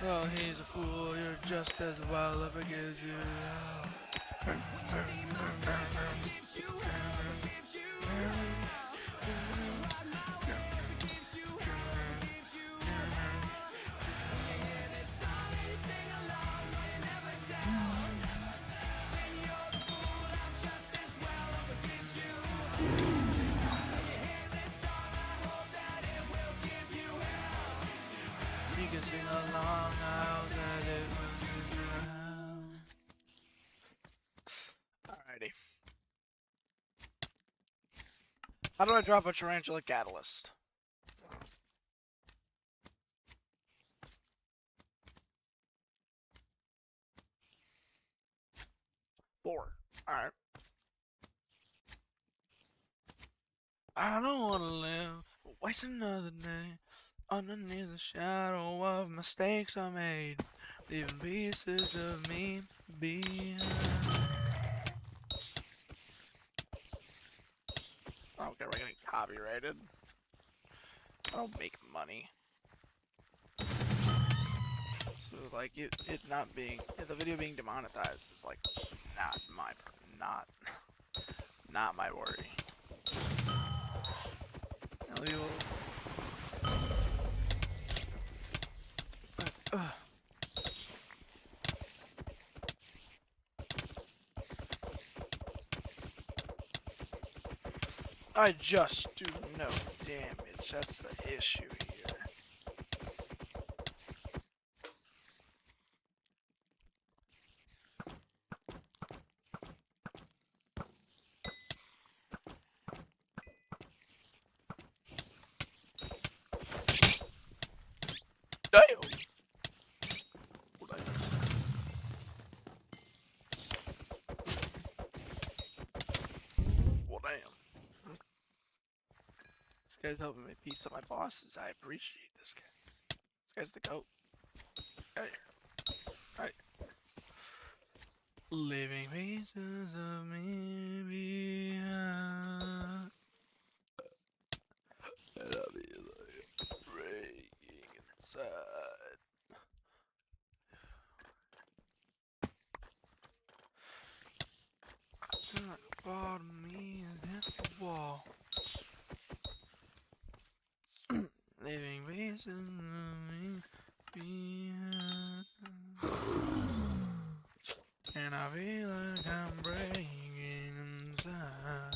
Well, he's a fool, you're just as well if it gives you hell. You can sing along out that it was alrighty. How do I drop a tarantula catalyst? Four. Alright. I don't wanna live, waste another day underneath the shadow of mistakes I made, leaving pieces of me behind. I don't care if we're getting copyrighted. I don't make money. So like it not being, the video being demonetized is like not my worry. I just do no damage, that's the issue here. guy's helping me piece up my bosses. I appreciate this guy. This guy's the goat. Get out of here. Alright. Living pieces of me behind. And I'll be like breaking inside. Bottom of me is hit the wall. Living pieces of me behind. And I feel like I'm breaking inside.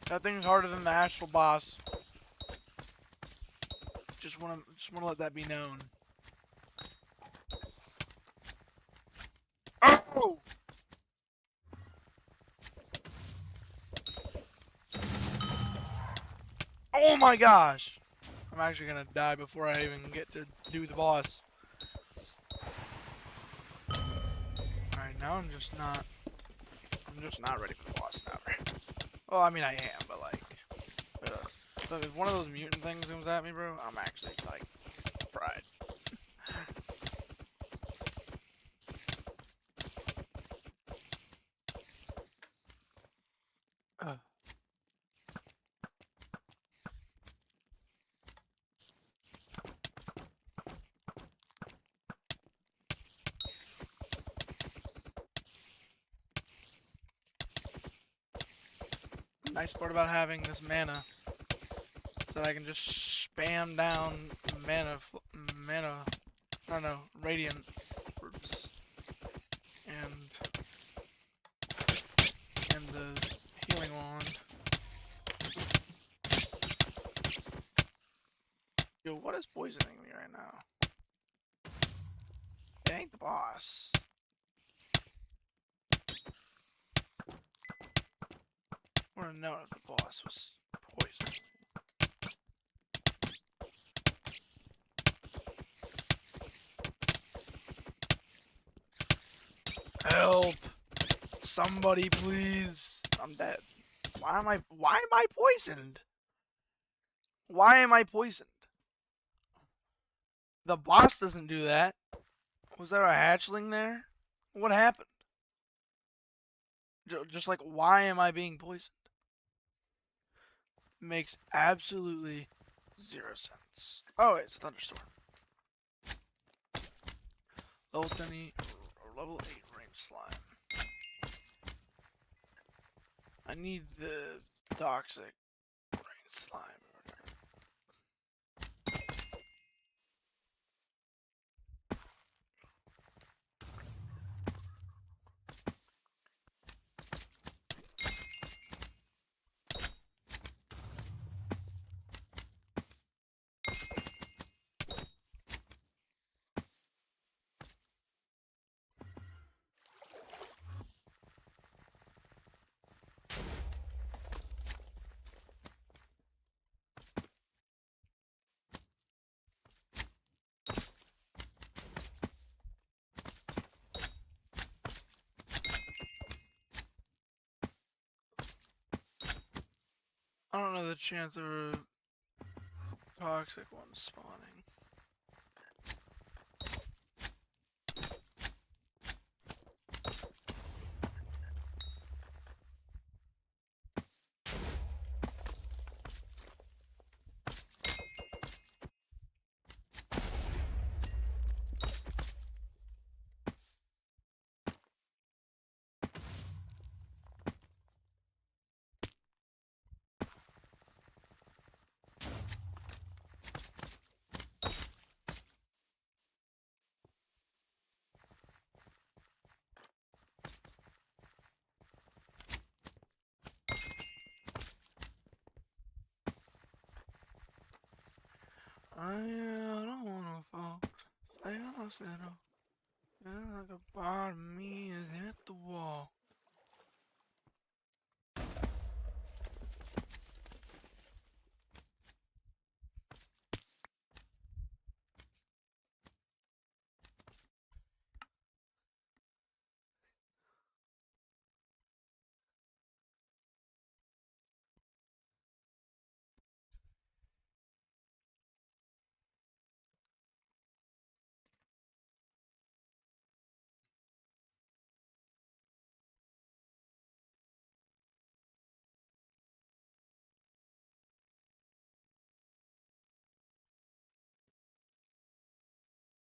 That thing's harder than the actual boss. Just wanna let that be known. Oh! Oh my gosh! I'm actually gonna die before I even get to do the boss. Alright, now I'm just not ready for the boss now. Well, I mean I am, but like, if one of those mutant things comes at me, bro, I'm actually like fried. The nice part about having this mana is that I can just spam down radiant orbs and the healing wand. Yo, what is poisoning me right now? It ain't the boss. I want to know if the boss was poisoned. Help! Somebody please! I'm dead. Why am I poisoned? Why am I poisoned? The boss doesn't do that. Was there a hatchling there? What happened? Just like, why am I being poisoned? Makes absolutely zero sense. Oh, it's a thunderstorm. Level 20 or level 8 rain slime. I need the toxic rain slime. I don't know the chance of a toxic one spawning. center. And like a part of me is hit the wall.